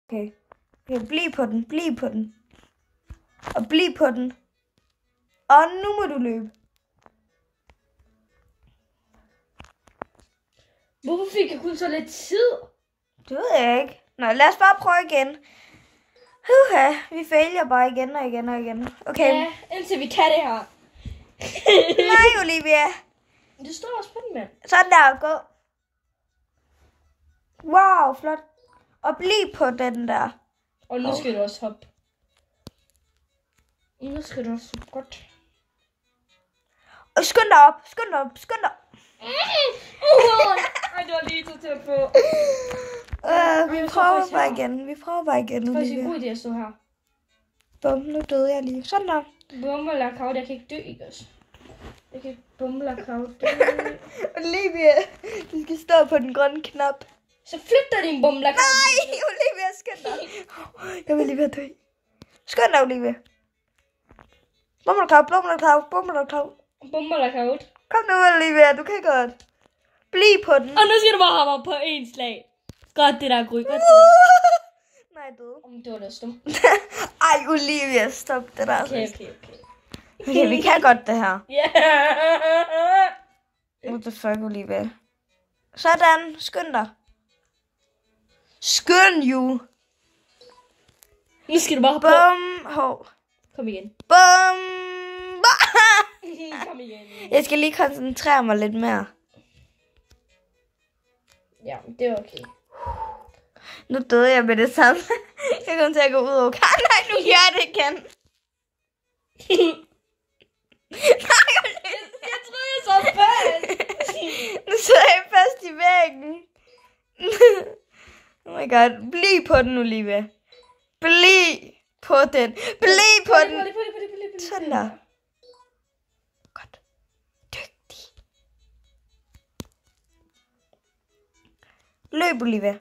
Okay. Okay, bliv på den, bliv på den. Og bliv på den. Og nu må du løbe. Hvorfor fik jeg kun så lidt tid? Det ved jeg ikke. Nå, lad os bare prøve igen. Vi fejler bare igen og igen og igen. Okay. Ja, indtil vi kan det her. Nej, Olivia. Det står også på den, mand. Sådan der, gå. Wow, flot. Og bliv på den der. Og nu skal du også hoppe. Nu skal du også hoppe godt. Og skynd dig op, skynd dig op, skynd dig op. Ej, det var lige så tæt på. Vi prøver bare igen, vi prøver bare igen. Det er faktisk en god idé at stå her. Bum, nu døde jeg lige. Sådan der. Bummelakaut, jeg kan ikke dø, ikke også? Jeg kan ikke bummelakaut dø. Olivia, du skal stå på den grønne knap. Så flyt dig din bummelakaut. Nej, Olivia, skynd dig. Jeg vil lige være dø. Skynd dig, Olivia. Bummelakaut, bummelakaut, bummelakaut. Bummelakaut. Kom nu, Olivia, du kan godt. Bliv på den. Og nu skal du bare hoppe op på en slag. Godt det der, Gry. Godt det der. Nej, døde. Det var da stumt. Ej, Olivia, stop det der. Okay. Okay, vi kan godt det her. Yeah. What the fuck, Olivia? Sådan, skynd dig. Skynd you. Nu skal du bare hoppe Bum, hov. Kom igen. Bum. Kom igen. Jeg skal lige koncentrere mig lidt mere. Ja, det var okay. Nu døde jeg med det samme. Jeg kom til at gå ud over kar. Nej, nu gør jeg det igen. Nej, Jeg troede, jeg så fast. nu sidder jeg fast i væggen. Oh my god. Bliv på den, Olivia. Bliv på den. Bliv på den. Sådan der. Godt. Dygtig. Løb, Olivia.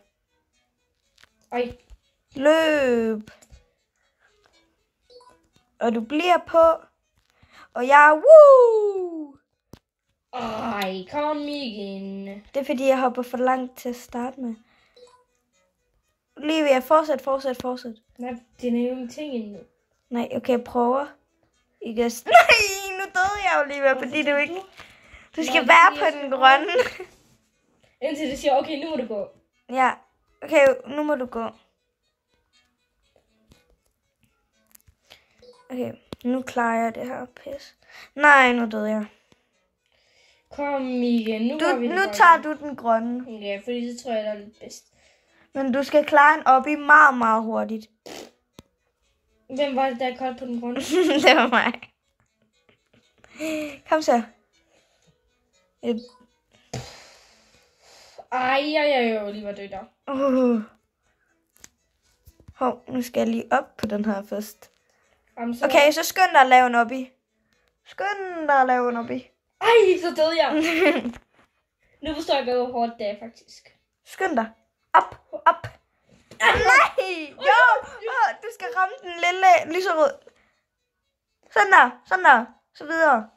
Ej. Løb. Og du bliver på. Og jeg woo! Ej, kom igen. Det er fordi, jeg hopper for langt til at starte med. Olivia, fortsæt. Nej, det er jo ingenting endnu. Nej, okay, jeg prøver. Ikke at... Nej, nu døde jeg, Olivia, fordi du ikke... Du skal være på den grønne. Indtil det siger, okay, nu må du gå. Ja, okay, nu må du gå. Okay, nu klarer jeg det her pis. Nej, nu døde jeg. Kom igen, nu går vi Nu tager du den grønne. Ja, fordi det tror jeg, der er lidt bedst. Men du skal klare en op i meget, meget hurtigt. Hvem var det, der kaldte på den grønne? Det var mig. Kom så. Ej, lige var død der. Hov, nu skal jeg lige op på den her først. Jamen, så... Okay, så skynd dig at lave en obi. Skynd dig at lave en obi. Ej, så døde jeg. Nu forstår jeg, hvor hårdt det er, faktisk. Skynd dig. Op. Nej! Jo! Du skal ramme den lille lyserød. Sådan der. Så videre.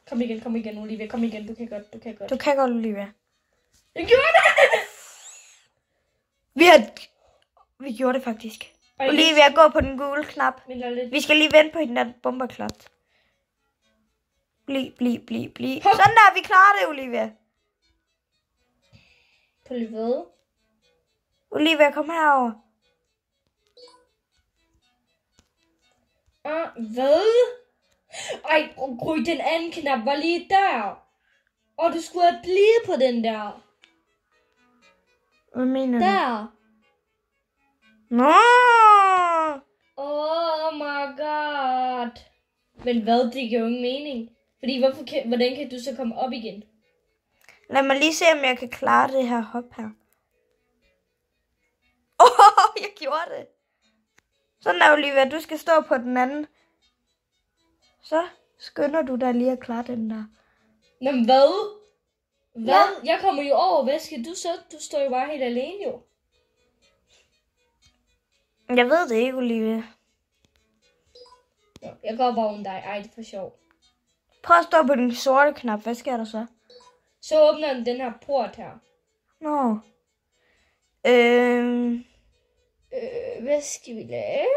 Kom igen, Olivia. Kom igen, du kan godt. Du kan godt, Olivia. Jeg gjorde det! Vi gjorde det faktisk. Ej, Olivia, gå på den gule knap. lidt... Vi skal lige vente på den der bomberklot. Bliv. Sådan der, vi klarer det, Olivia. På lige ved. Olivia, kom herover. Hvad? Ej, Gry, den anden knap var lige der. Og du skulle have blivet på den der. Hvad mener du? Der. Nå! Oh my god. Men hvad, det giver jo ingen mening. Fordi hvordan kan du så komme op igen? Lad mig lige se, om jeg kan klare det her hop her. Jeg gjorde det. Sådan der, Olivia, du skal stå på den anden. Så skynder du dig lige at klare den der. Nå, men hvad? Hvad? Ja. Jeg kommer jo over. Hvad skal du så? Du står jo bare helt alene jo. Jeg ved det ikke, Olivia. Jeg går bare om dig. Ej, det er for sjov. Prøv at stå på den sorte knap. Hvad sker der så? Så åbner den her port her. Nå. Hvad skal vi lave?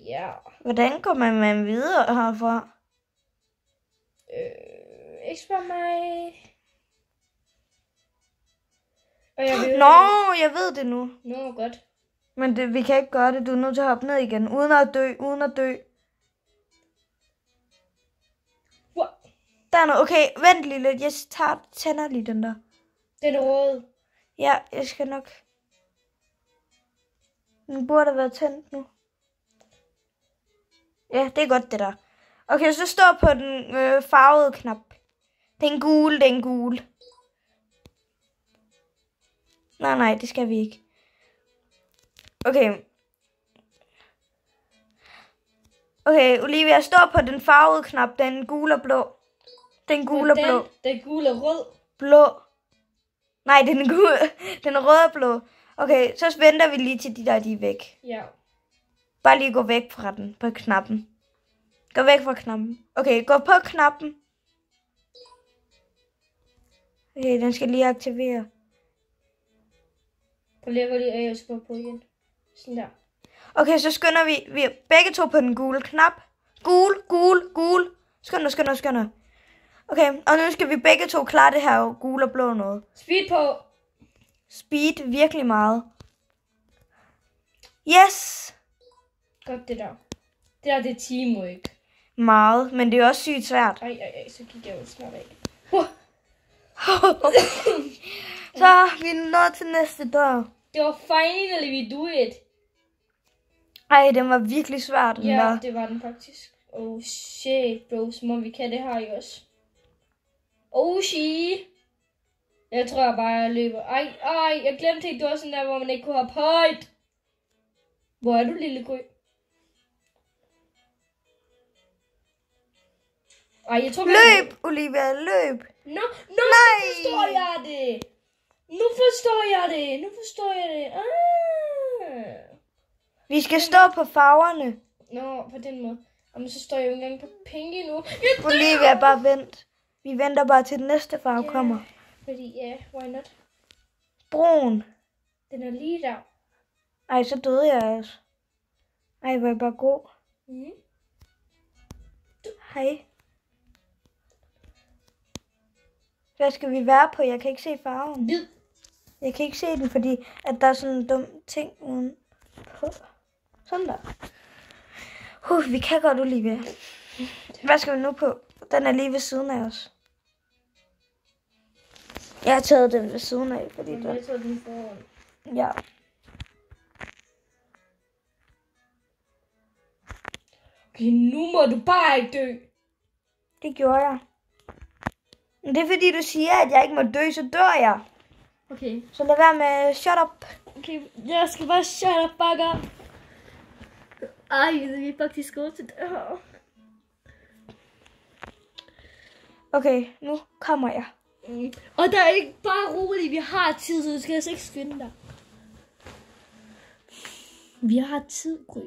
Ja. Hvordan kommer man videre herfra? Ikke spørg mig. Og jeg vil... Jeg ved det nu. Nå, godt. Men vi kan ikke gøre det. Du er nødt til at hoppe ned igen. Uden at dø. What? Der er noget. Okay, vent lige lidt. Jeg tænder lige den der. Den er rød. Ja, jeg skal nok. Den burde have været tændt nu. Ja, det er godt det der. Okay, så stå på den farvede knap. Den gule. Nej, det skal vi ikke. Okay. Okay, Olivia, stå på den farvede knap. Den gule og blå. Den gule og blå. Den gule og rød. Blå. Nej, den gule. Den røde og blå. Okay, så venter vi lige til de er væk. Ja. Bare lige gå væk fra den på knappen. Gå væk fra knappen. Okay, gå på knappen. Okay, den skal lige aktivere. Prøv lige at gå lige af, og så på igen. Sådan der. Okay, så skynder vi er begge to på den gule knap. Gul. Skynd dig. Okay, og nu skal vi begge to klare det her gule og blå noget. Speed på. Speed virkelig meget. Yes! Godt det der. Det der, det er teamwork. Meget, men det er også sygt svært. Ej, så gik jeg jo snart af. Så er vi nået til næste dør. Det var finally we do it. Ej, den var virkelig svært, den Ja, der. det var den faktisk. Oh shit, bro, som om vi kan det her i også. Oh shit. Jeg tror bare, jeg løber. Ej, jeg glemte helt, det var sådan der, hvor man ikke kunne hoppe højt. Hvor er du, lille gry? Ej, jeg tror... Løb, Olivia, løb. Nå, Nej. nu forstår jeg det. Nu forstår jeg det. Ah. Vi skal stå på farverne. Nå, på den måde. Jamen, så står jeg jo ikke engang på penge endnu. Olivia, bare vent. Vi venter bare til den næste farve kommer. Fordi, ja, why not? Brun. Den er lige der. Ej, så døde jeg også. Ej, hvor er jeg bare god. Mm. Hej. Hvad skal vi være på? Jeg kan ikke se farven. Hvid. Jeg kan ikke se den, fordi at der er sådan en dum ting uden på. Sådan der. Vi kan godt, Olivia. Hvad skal vi nu på? Den er lige ved siden af os. Jeg har taget den ved siden af, fordi Jeg den... tager den foran. Ja. Okay, nu må du bare ikke dø. Det gjorde jeg. Men det er fordi, du siger, at jeg ikke må dø, så dør jeg. Okay. Så lad være med shut up. Okay, jeg skal bare shut up, bakker. Ej, vi er faktisk gode til det her. Okay, nu kommer jeg. Og der er ikke bare roligt, vi har tid, så du skal altså ikke skynde dig. Vi har tid, Gry.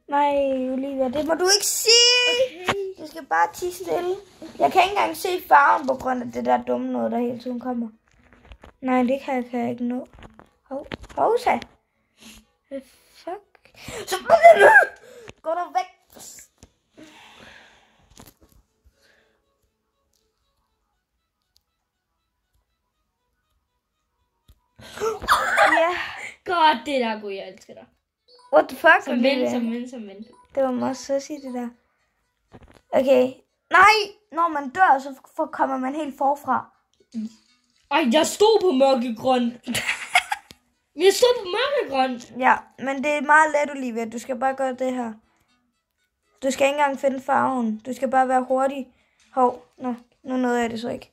Nej, Olivia, det må du ikke sige. Okay. Du skal bare tie stille. Jeg kan ikke engang se farven på grund af det der dumme noget, der hele tiden kommer. Nej, det kan jeg ikke nå. Hovsa. Fuck. Så gå der væk. Ja. Godt, det der, Gry, jeg elsker dig. What the fuck, Som ven. Det var meget søsigt, det der. Okay. Nej, når man dør, så kommer man helt forfra. Ej, jeg stod på mørkegrøn. Jeg stod på mørkegrøn. Ja, men det er meget let, Olivia. Du skal bare gøre det her. Du skal ikke engang finde farven. Du skal bare være hurtig. Nu nåede jeg det så ikke.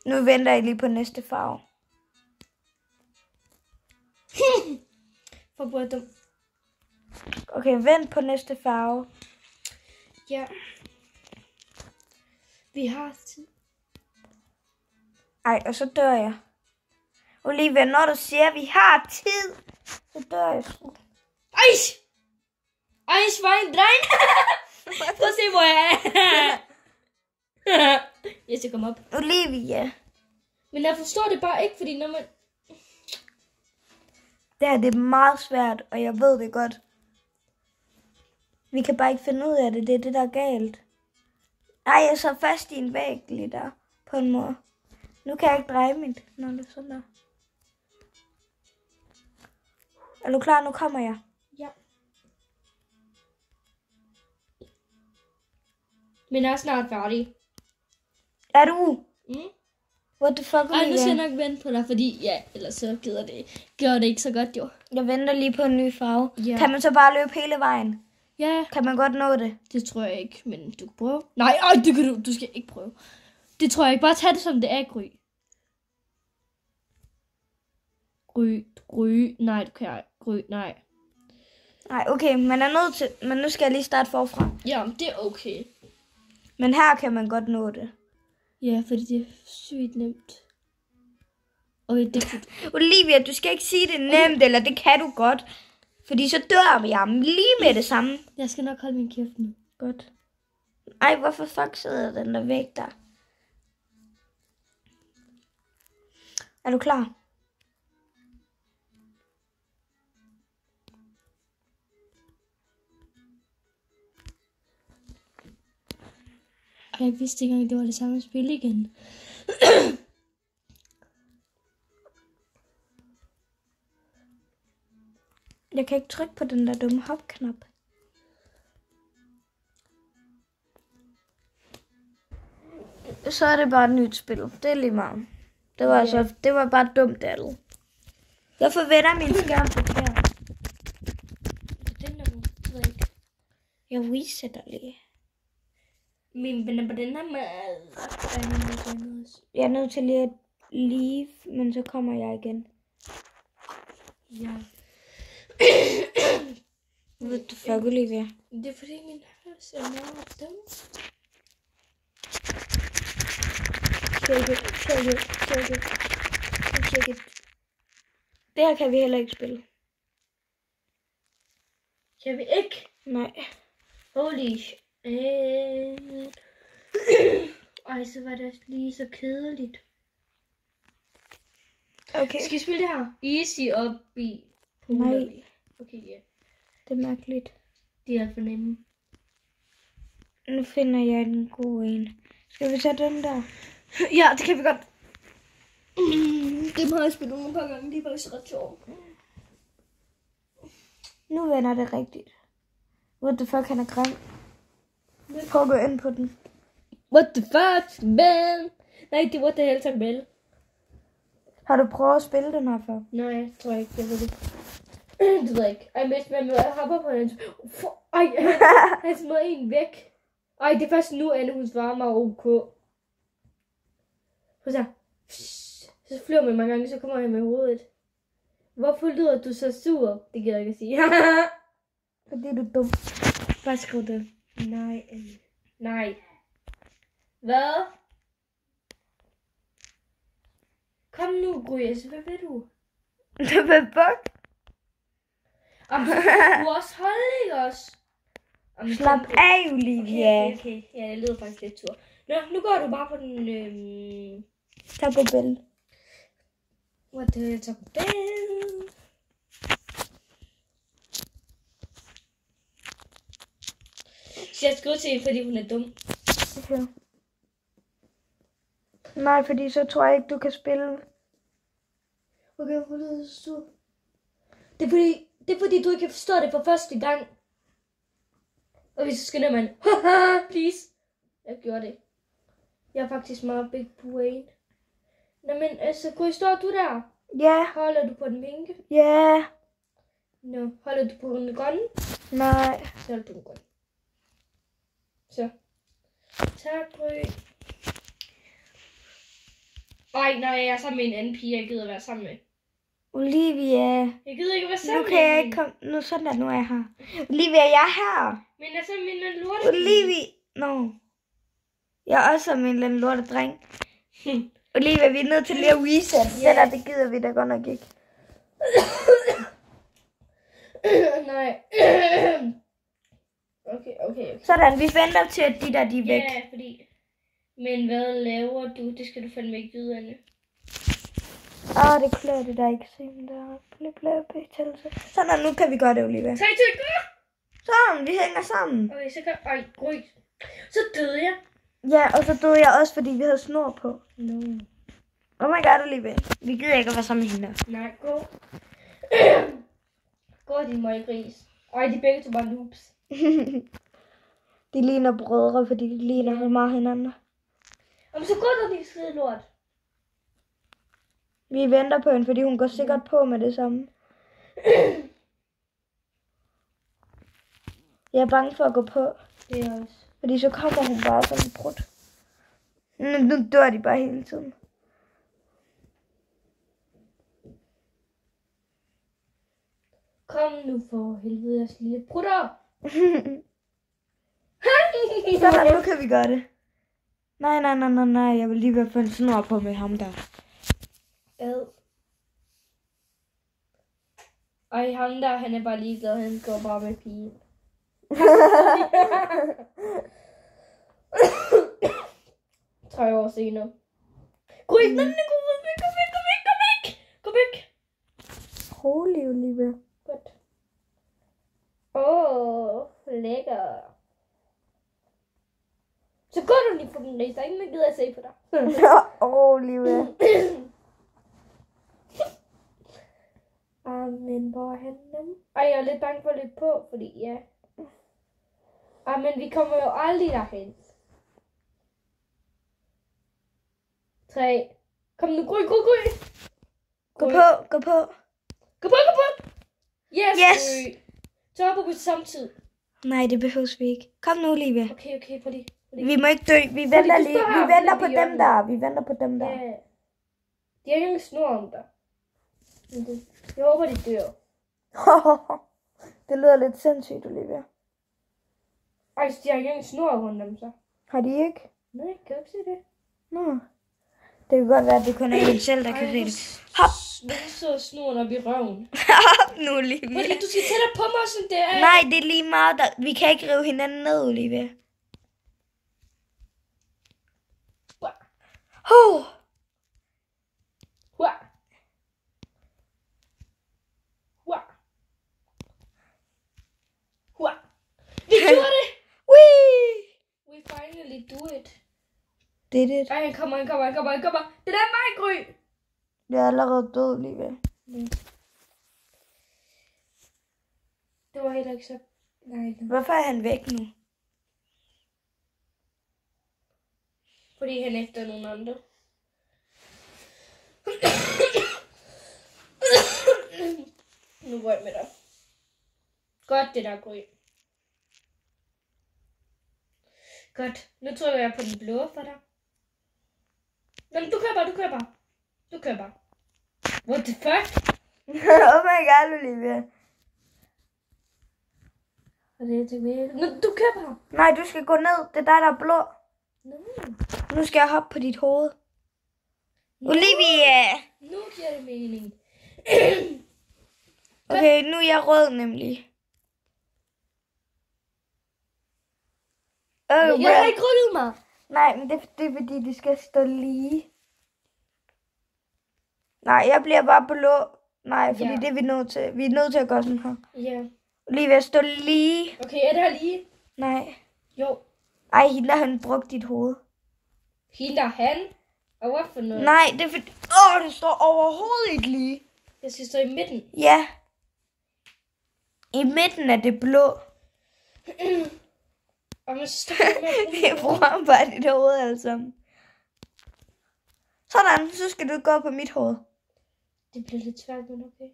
Nu venter jeg lige på næste farve. For hvor dum. Okay, vent på næste farve. Ja. Vi har tid. Ej, og så dør jeg. Olivia, når du siger, at vi har tid, så dør jeg sgu. Ej, svin, dreng. Prøv at se, hvor jeg er. Jeg skal komme op. Olivia. Men jeg forstår det bare ikke, fordi når man... Det er meget svært, og jeg ved det godt. Vi kan bare ikke finde ud af det. Det er det, der er galt. Ej, jeg så fast i en væg lige der. På en måde. Nu kan jeg ikke dreje mit, når det er sådan der. Er du klar? Nu kommer jeg. Ja. Men jeg er snart færdig. Er du? Mm. What the fuck? Ej, nu skal jeg nok vente på dig, fordi ja, ellers så gør det ikke så godt jo. Jeg venter lige på en ny farve. Ja. Kan man så bare løbe hele vejen? Ja, Kan man godt nå det? det tror jeg ikke, men du kan prøve. Nej, det kan du. Du skal ikke prøve. Det tror jeg ikke. Bare tag det som det er, Gry. Gry. Nej, du kan ikke. Gry, nej. Nej, okay, man er nødt til... Men nu skal jeg lige starte forfra. Ja, det er okay. Men her kan man godt nå det. Ja, fordi det er sygt nemt. Okay, det kan du. Olivia, du skal ikke sige det er nemt, eller det kan du godt. Fordi så dør jeg lige med det samme. Jeg skal nok holde min kæft nu. Godt. Ej, hvorfor fuck sidder den der væk der? Er du klar? Jeg vidste ikke engang, det var det samme spil igen. Jeg kan ikke trykke på den der dumme hopknap. Så er det bare et nyt spil. Det er lige meget. Det var bare dumt, Daddle. Jeg forventer min skærm forkert. Den der nu, ved jeg ikke. Jeg resetter lige. Min venner på den her måde. Jeg er nødt til lige at leave, men så kommer jeg igen. Ja. Ved du fuck, Olivia? Det er fordi min hals er meget dum. Check it. Det her kan vi heller ikke spille. Kan vi ikke? Nej. Holy shit. Ej, så var det lige så kedeligt. Okay. Skal vi spille det her? Easy op i. Nej. Okay, ja. Det er mærkeligt. Det er alt for nemme. Nu finder jeg en god en. Skal vi tage den der? Ja, det kan vi godt. Det har jeg spillet nogle par gange. Det er faktisk ret sjovt. Nu vender det rigtigt. What the fuck, han er grim. Prøv at gå ind på den. What the fuck, man? Nej, det var det helt tabel. Har du prøvet at spille den her før? Nej, jeg tror ikke, jeg ved det. Det ved jeg ikke. Ej, hvis man hopper på den. Ej, han smed en væk. Ej, det er først nu, at hun svarer mig ok. Prøv så. Så flyver man mange gange, så kommer jeg med hovedet. Hvorfor lyder du så sur? Det gider jeg ikke at sige. Fordi du er dum. Bare skriv det. Nej. Nej. Hvad? Kom nu, Gryes. Hvad vil du? Det vil buk. Du også holde, ikke også? Slap af, Olivia. Okay. Ja, jeg leder faktisk lidt tur. Nå, nu går du bare på den... Taco Bell. What the Taco Bell? Så jeg skriver til hende, fordi hun er dum. Okay. Nej, fordi så tror jeg ikke, du kan spille. Okay, hvorfor lyder du så sur? Det er fordi, du ikke forstår det for første gang. Og hvis så skynder man, haha, please. Jeg gjorde det. Jeg er faktisk meget big brain. Nå, men altså, står du der? Ja. Holder du på den vinke? Ja. Nå, holder du på den grønne? Nej. Så holder du den grønne. Så. Tak, Gry. Ej, nej, jeg er sammen med en anden pige, jeg gider være sammen med. Olivia. Jeg gider ikke være sammen Nu kan jeg ikke komme. Nu sådan der, nu er jeg her. Olivia, jeg er her. Men jeg er sammen med en anden lorte. Olivia. No. Jeg er også som en eller anden lortedreng. Olivia, vi er nødt til lige at reset. Det der, det gider vi da godt nok ikke. Nej. Okay. Sådan, vi venter til, at de der, de er væk. Ja, fordi... Men hvad laver du? Det skal du fandme ikke vide, Anne. Det klør det der ikke se, men der bliver betændelse. Sådan, nu kan vi gøre det, Olivia. 3, 2, 1, gå! Sådan, vi hænger sammen. Okay, så kan... Ej, gry. Så døde jeg. Ja, og så døde jeg også, fordi vi havde snor på. No. Oh my god, Olivia. Vi gider ikke at være sammen med hende. Nej, gå. Gå, din møggris. Ej, de begge to bare noobs. De ligner brødre, fordi de ligner så meget hinanden. Jamen, så gå der, din skide lort. Vi venter på hende, fordi hun går sikkert på med det samme. Jeg er bange for at gå på. Det er også. Fordi så kommer hun bare som en brud. Nu dør de bare hele tiden. Kom nu for helvede, jeres lille brutter. Sådan, nu kan vi gøre det. Nej. Jeg vil lige være på en snor på med ham der. Ad. Ej, ham der, han er bare ligeglad. Han går bare med pigen. 3 år senere. Gå ikke, gå væk. Gå væk. Rolig, Olivia. Godt. Lækker. Så går du lige på den næste. Der er ingen, der gider at se på dig. Olivia. Men hvor er han nu? Ej, jeg er lidt bange for at løbe på, fordi ja. Men vi kommer jo aldrig derhen. 3. Kom nu, gå. Gå på. Yes! Yes! Så hopper vi samtidig. Nej, det behøves vi ikke. Kom nu, Olivia. Okay, fordi. Vi må ikke dø. Vi venter lige. Vi venter på dem der. Vi venter på dem der. Ja. De har ingen snor om dig. Jeg håber, de dør. Det lyder lidt sindssygt, Olivia. Ej, så de har ingen snor rundt om sig. Har de ikke? Nej, kan du ikke se det? Nå. Det kan godt være, at det kun er en selv, der kan se det. Hop! Hvorfor sidder snoren op i røven? Hop nu, Olivia. Fordi du skal tættere på mig, sådan der. Nej, det er lige meget. Vi kan ikke rive hinanden ned, Olivia. Vi gjorde det! We finally do it. Did it. Ej, han kommer. Det der er mig, Gry! Jeg er allerede død, Olivia. Det var heller ikke så... Nej. Hvorfor er han væk nu? Fordi han efter nogle andre. Nu går jeg med dig. Godt det der, Gry. Godt. Nu trykker jeg på den blå for dig. Nå, men du kører bare. What the fuck? Oh my god, Olivia. Og det er tilbage. Nå, du kører bare. Nej, du skal gå ned. Det er dig, der er blå. Nå. Nu skal jeg hoppe på dit hoved. Olivia! Nu giver det mening. Okay, nu er jeg rød nemlig. Jeg har ikke rullet mig. Nej, men det er fordi, de skal stå lige. Nej, jeg bliver bare blå. Nej, fordi det er vi nødt til. Vi er nødt til at gøre sådan her. Ja. Olivia, stå lige. Okay, er det her lige? Nej. Jo. Ej, hende der, han brugte dit hoved. Hende han? Og hvad for noget? Nej, det er fordi... det står overhovedet ikke lige. Jeg skal stå i midten. Ja. I midten er det blå. Og man står med Vi bruger bare dit hoved alle sammen. Sådan, så skal du gå på mit hoved. Det bliver lidt svært, men okay.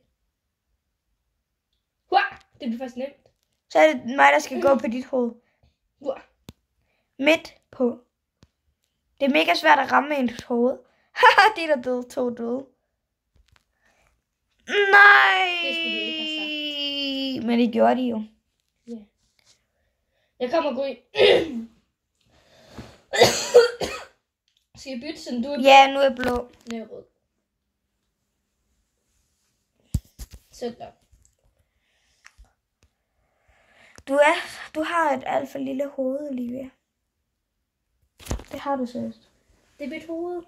Hua! Det bliver faktisk nemt. Så er det mig, der skal gå på dit hoved. Hua! Midt på. Det er mega svært at ramme ens hoved. Haha, det er der døde. 2 døde. Nej! Det skulle du ikke have sagt. Men det gjorde de jo. Ja. Jeg kommer gå i. Skal jeg bytte, sådan du er blå? Ja, nu er jeg blå. Nu er jeg rød. Sådan. Du har et alt for lille hoved, Olivia. Det har du seriøst. Det er mit hoved.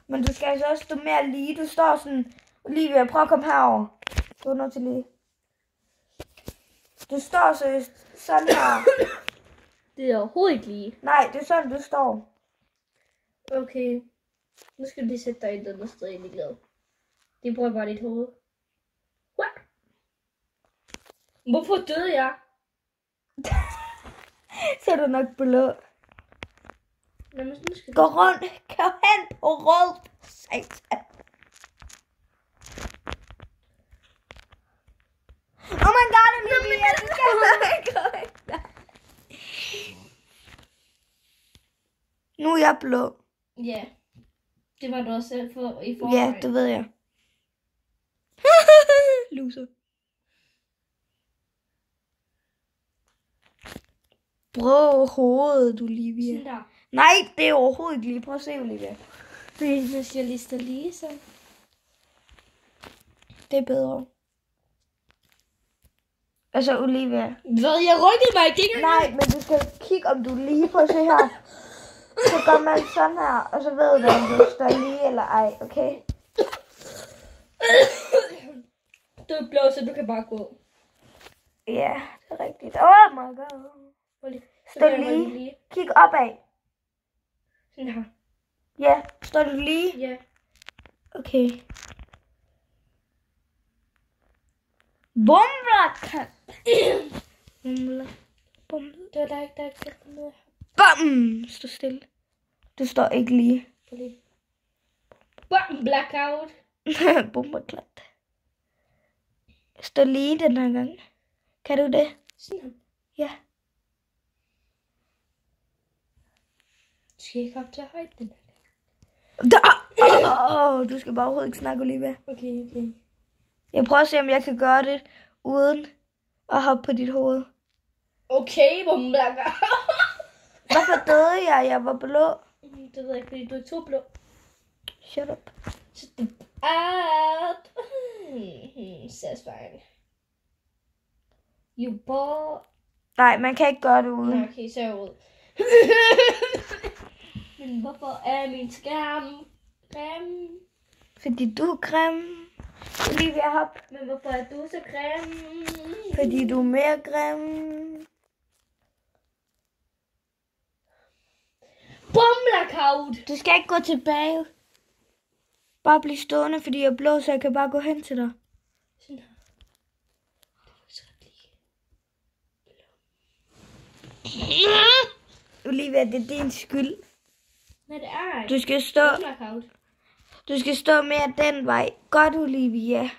Men du skal altså også stå mere lige. Du står sådan, Olivia, prøv at komme herover. Du er nødt til lige. Du står sådan her. Det er overhovedet ikke lige. Nej, det er sådan, du står. Okay. Nu skal du lige sætte dig et eller andet sted ind i glad. Det bruger bare dit hoved. What? Hvorfor døde jeg? Så er du nok blå. Nå, men nu skal Gå rundt. Gå hen på rød. Satan. Oh my god, Olivia. Du skal gå hen. Nu er jeg blå. Ja. Det var du også selv for i forvejen. Ja, det ved jeg. Loser. Brød hovedet, Olivia. Sådan der. Nej, det er overhovedet ikke lige. Prøv at se, Olivia. Hvis jeg lister lige så. Det er bedre. Altså, Olivia. Hvad? Jeg rykkede mig ikke. Nej, men du skal kigge, om du er lige. Prøv at se her. Så gør man sådan her, og så ved du, om du står lige eller ej, okay? Du er blå, så du kan bare gå. Ja, det er rigtigt. Oh my god. Stå lige. Kig opad. Sådan her. Ja, står du lige? Ja. Okay. Bumler. Bumler. Bumler. Det var der ikke noget. Bum! Stå stille. Du står ikke lige. Bum! Blackout. Bummerklat. Stå lige den her gang. Kan du det? Sådan her. Ja. Du skal ikke op til højt den her. Du skal bare overhovedet ikke snakke, Olivia. Okay. Jeg prøver at se, om jeg kan gøre det, uden at hoppe på dit hoved. Okay, bum blackout. Hvorfor døde jeg? Jeg var blå. Det ved jeg ikke, fordi du er to blå. Shut up. Shut up. Satisfying. You boy. Nej, man kan ikke gøre det uden. Nå, okay, så er jeg ude. Men hvorfor er min skærm grim? Fordi du er grim. Olivia, hop. Men hvorfor er du så grim? Fordi du er mere grim. Bumblackout! Du skal ikke gå tilbage. Bare blive stående, fordi jeg er blå, så jeg kan bare gå hen til dig. Sådan her. Det var så lige. Olivia, det er din skyld. Nej, det er Du skal stå, Bumblackout. du skal stå mere den vej. Godt, Olivia.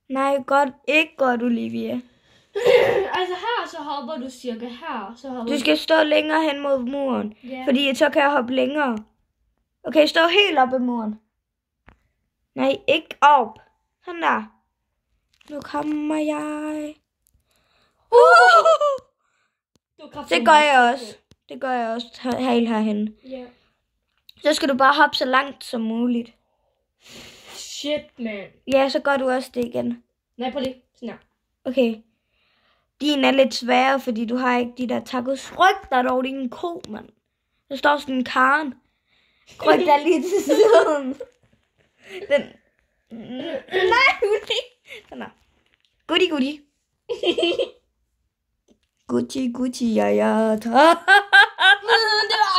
Nej, godt. Ikke godt, Olivia. Altså her, så hopper du cirka her. Så hopper Du skal stå længere hen mod muren. Ja. Fordi så kan jeg hoppe længere. Okay, stå helt op ad muren. Nej, ikke op. Sådan der. Nu kommer jeg. Det gør jeg også. Det gør jeg også helt herhen. Ja. Så skal du bare hoppe så langt som muligt. Shit, man. Ja, så gør du også det igen. Nej, prøv lige. Sådan her. Okay. Din er lidt sværere, fordi du har ikke de der tacos. Ryk dig dog, din ko, mand. Der står sådan en karen. Ryk dig lige til siden. Den. Nej, sådan der. Goodie. Gucci, ja. Det var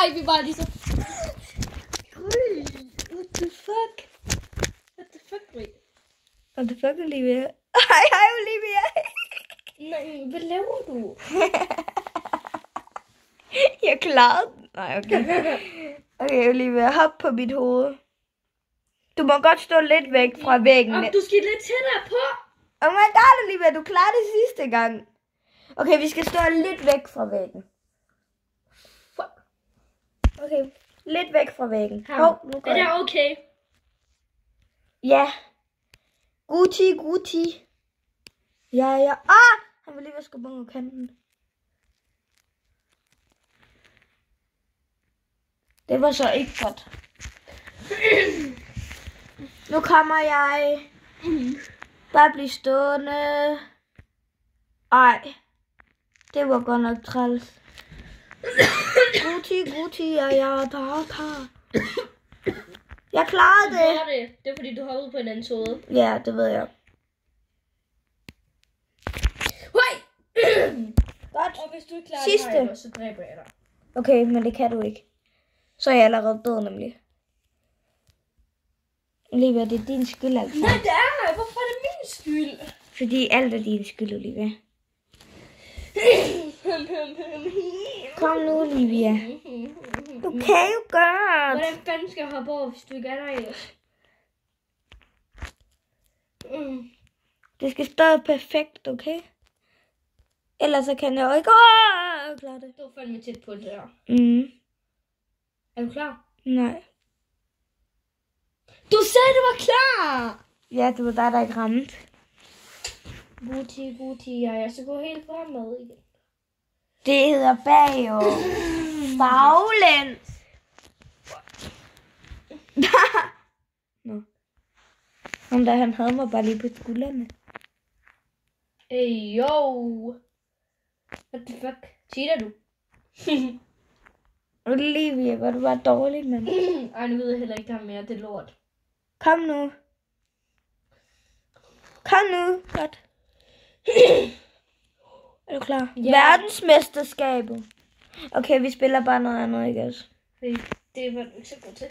ej, vi var lige så. What the fuck? What the fuck, Olivia? Hej, Olivia. Nej, hvad laver du? Jeg klarede den. Nej, okay. Okay, Olivia, hop på mit hoved. Du må godt stå lidt væk fra væggen. Du skal lidt tættere på. Oh my god, Olivia, du klarede det sidste gang. Okay, vi skal stå lidt væk fra væggen. Okay, lidt væk fra væggen. Nu er det okay? Ja. Gucci. Ja. Han vil lige være skubbe ud kanten. Det var så ikke godt. Nu kommer jeg. Bare blive stående. Ej. Det var godt nok træls. Guti, jeg tager. Jeg klarede Du det. gjorde det. Det er fordi, du hoppede på en anden tode. Ja, det ved jeg. Hej! Godt. Og hvis du ikke klarer Sidste. det her, så dræber jeg dig. Okay, men det kan du ikke. Så er jeg allerede død, nemlig. Olivia, det er din skyld, altså. Nej, det er. Hvorfor er det min skyld? Fordi alt er din skyld, Olivia. Kom nu, Olivia. Du kan jo gøre det. Hvordan fanden skal jeg hoppe over, hvis du ikke er der, ellers? Det skal stå perfekt, okay? Ellers så kan jeg jo ikke klare det. Du er fandme tæt på det der. Er du klar? Nej. Du sagde, du var klar! Ja, det var dig, der ikke ramte. Guti, jeg skal gå helt fremad igen. Det hedder bagud. Baglæns. Nå. Om da han havde mig bare lige på skuldrene. Hey, yo! What the fuck? Cheater du? Olivia, var du bare dårlig, mand. Ej, nu ved jeg heller ikke, der er mere. Det er lort. Kom nu. Kom nu. Godt. Er du klar? Ja. Verdensmesterskabet. Okay, vi spiller bare noget andet, ikke også? Det var du ikke så god til.